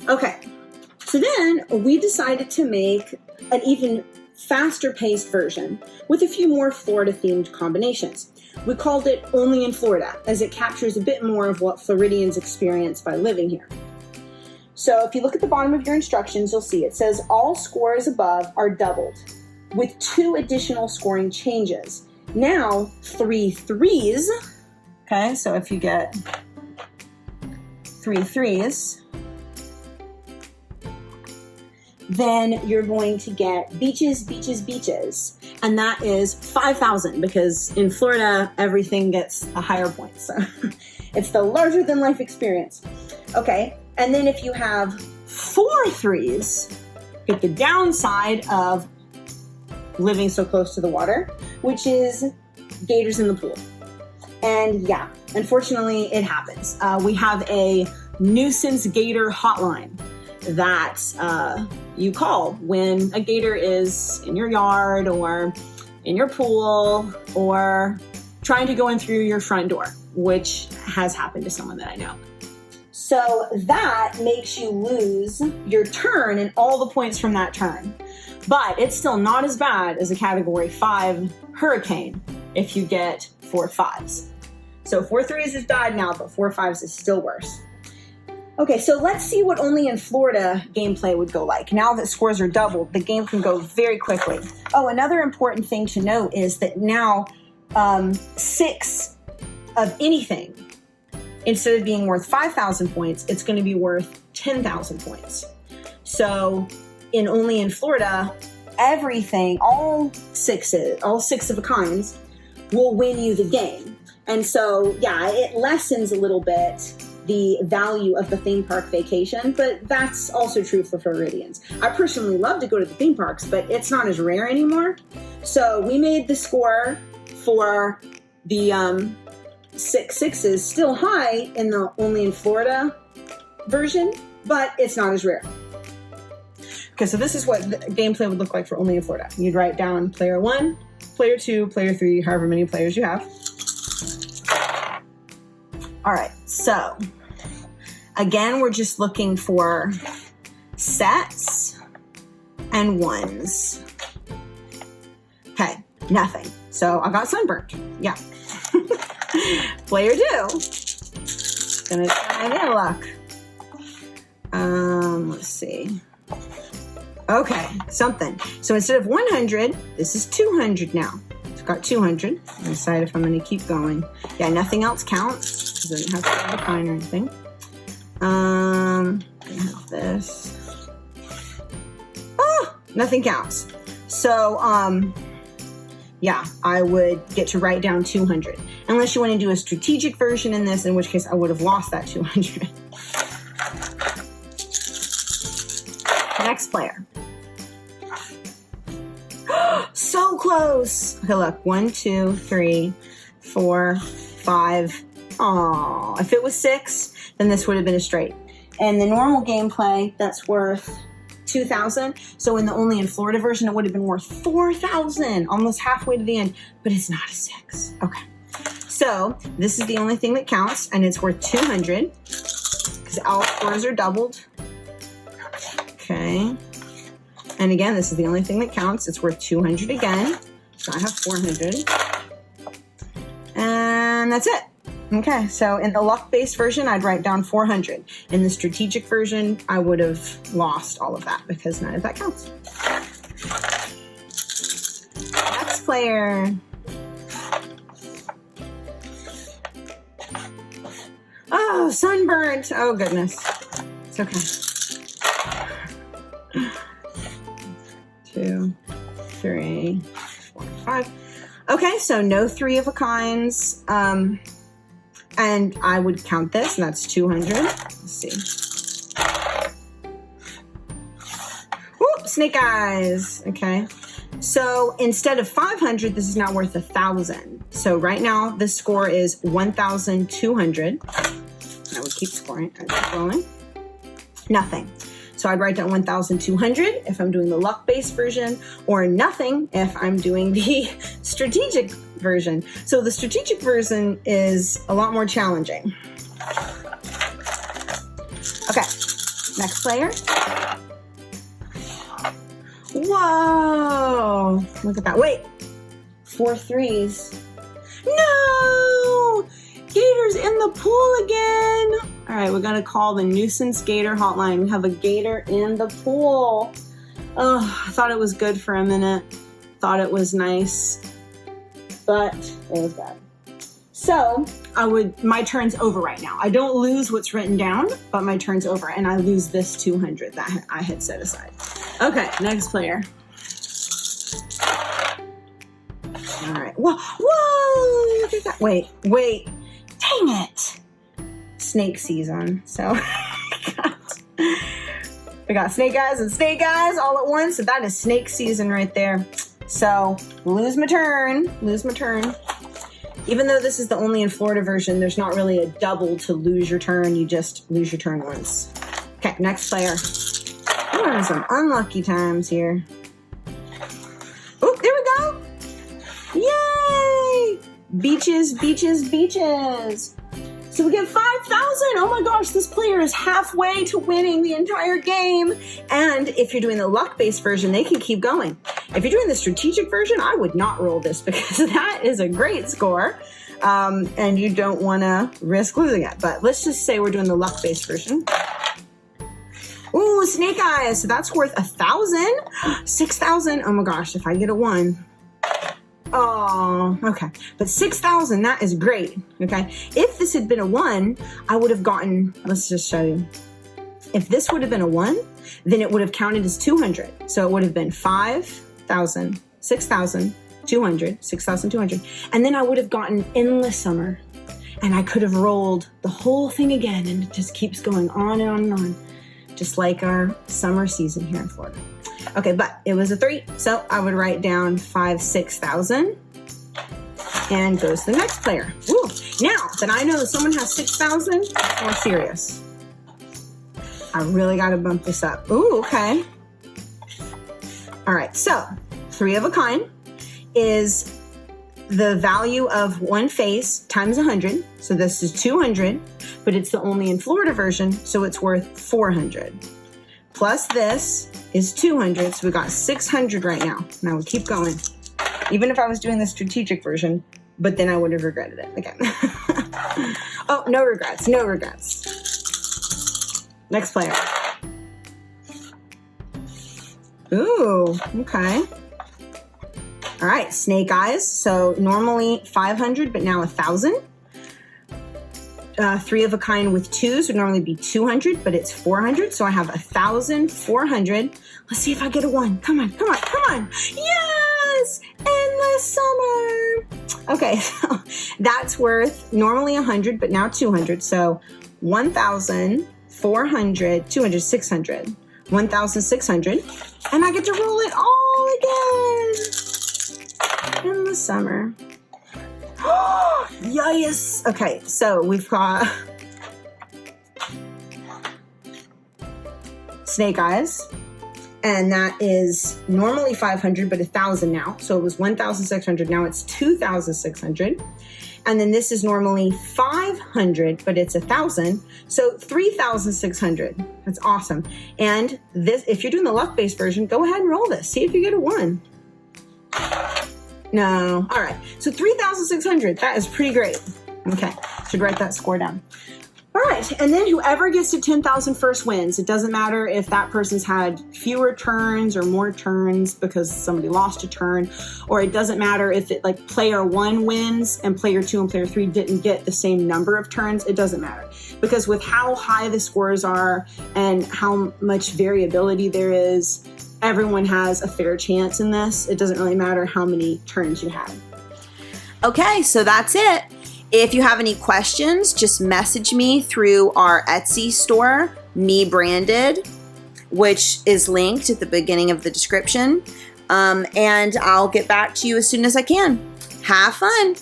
Okay, so then we decided to make an even faster paced version with a few more Florida themed combinations. We called it Only in Florida, as it captures a bit more of what Floridians experience by living here. So if you look at the bottom of your instructions, you'll see it says all scores above are doubled with 2 additional scoring changes. Now 3 threes, okay, so if you get 3 threes, then you're going to get beaches, beaches, beaches. And that is 5,000 because in Florida, everything gets a higher point. So it's the larger than life experience. Okay, and then if you have 4 threes, get the downside of living so close to the water, which is gators in the pool. And yeah, unfortunately it happens. We have a nuisance gator hotline that you call when a gator is in your yard or in your pool or trying to go in through your front door, which has happened to someone that I know. So that makes you lose your turn and all the points from that turn. But it's still not as bad as a Category 5 hurricane if you get 4 5s. So 4 3s is bad now, but 4 5s is still worse. Okay, so let's see what Only in Florida gameplay would go like. Now that scores are doubled, the game can go very quickly. Oh, another important thing to note is that now 6 of anything, instead of being worth 5,000 points, it's going to be worth 10,000 points. So in Only in Florida, everything, all 6 of a kinds, will win you the game. And so, yeah, it lessens a little bit the value of the theme park vacation, but that's also true for Floridians. I personally love to go to the theme parks, but it's not as rare anymore. So we made the score for the 6 6s still high in the Only in Florida version, but it's not as rare. Okay, so this is what the gameplay would look like for Only in Florida. You'd write down player 1, player 2, player 3, however many players you have. All right, so again, we're just looking for sets and ones. Okay, nothing. So I got sunburned. Yeah. Player 2. Gonna try their luck. Let's see. Okay, something. So instead of 100, this is 200 now. So got 200. I'll decide if I'm going to keep going. Yeah, nothing else counts. It doesn't have to have a kind or anything. I have this. Oh, nothing counts. So, yeah, I would get to write down 200. Unless you want to do a strategic version in this, in which case I would have lost that 200. Next player. So close. Okay, look. 1, 2, 3, 4, 5. Aw, if it was 6, then this would have been a straight. And the normal gameplay, that's worth 2,000. So in the Only in Florida version, it would have been worth 4,000, almost halfway to the end, but it's not a 6. Okay. So this is the only thing that counts, and it's worth 200 because all scores are doubled. Okay. And again, this is the only thing that counts. It's worth 200 again. So I have 400. And that's it. Okay, so in the luck-based version, I'd write down 400. In the strategic version, I would have lost all of that because none of that counts. Next player. Oh, sunburnt. Oh, goodness. It's okay. 2, 3, 4, 5. Okay, so no 3 of a kinds. And I would count this, and that's 200. Let's see. Whoop, snake eyes. Okay. So instead of 500, this is now worth 1,000. So right now, the score is 1,200. I would keep scoring. I'd keep rolling. Nothing. So I'd write down 1,200 if I'm doing the luck-based version, or nothing if I'm doing the strategic version. So the strategic version is a lot more challenging. Okay, Next player. Whoa, look at that. Wait, 4 threes. No, Gator's in the pool again. All right, we're gonna call the nuisance Gator hotline. We have a Gator in the pool. Oh, I thought it was good for a minute. Thought it was nice, but it was bad. So my turn's over right now. I don't lose what's written down, but my turn's over and I lose this 200 that I had set aside. Okay, next player. All right, whoa, look at that. Wait, dang it. Snake season, so we got snake eyes and snake eyes all at once, so that is snake season right there. So lose my turn. Even though this is the only in Florida version, there's not really a double to lose your turn. You just lose your turn once. Okay, next player. We're having some unlucky times here. Oh, there we go. Yay! Beaches. So we get 5,000. Oh my gosh, this player is halfway to winning the entire game. And if you're doing the luck-based version, they can keep going. If you're doing the strategic version, I would not roll this because that is a great score. And you don't want to risk losing it. But let's just say we're doing the luck-based version. Ooh, snake eyes. So that's worth 1,000. 6,000. Oh my gosh, if I get a 1. Oh, okay. But 6,000, that is great. Okay. If this had been a 1, I would have gotten, let's just show you. If this would have been a 1, then it would have counted as 200. So it would have been 5,000, 6,200, 6,200. And then I would have gotten endless summer. And I could have rolled the whole thing again. And it just keeps going on and on and on. Just like our summer season here in Florida. Okay, but it was a 3, so I would write down 6,000 and goes to the next player. Woo. Now that I know that someone has 6,000, we're serious. I really got to bump this up. Ooh, okay. All right, so 3 of a kind is the value of one face times 100. So this is 200, but it's the only in Florida version, so it's worth 400. Plus this is 200, so we got 600 right now. Now we keep going. Even if I was doing the strategic version, but then I would have regretted it again. Oh, no regrets. Next player. Ooh, okay. All right, snake eyes. So normally 500, but now 1,000. 3 of a kind with 2s would normally be 200, but it's 400. So I have 1,400. Let's see if I get a 1. Come on. Yes! Endless summer. Okay, so that's worth normally 100, but now 200. So 1,400, 200, 600, 1,600. And I get to roll it all again. Endless summer. Yes. Okay, so we've got snake eyes, and that is normally 500, but 1,000 now. So it was 1,600. Now it's 2,600. And then this is normally 500, but it's 1,000. So 3,600. That's awesome. And this, if you're doing the luck-based version, go ahead and roll this. See if you get a 1. No. All right. So 3,600. That is pretty great. Okay. Should write that score down. All right. And then whoever gets to 10,000 first wins. It doesn't matter if that person's had fewer turns or more turns because somebody lost a turn, or it doesn't matter if it like player 1 wins and player 2 and player 3 didn't get the same number of turns. It doesn't matter because with how high the scores are and how much variability there is, everyone has a fair chance in this. It doesn't really matter how many turns you have. Okay, so that's it. If you have any questions, just message me through our Etsy store, Me Branded, which is linked at the beginning of the description. And I'll get back to you as soon as I can. Have fun.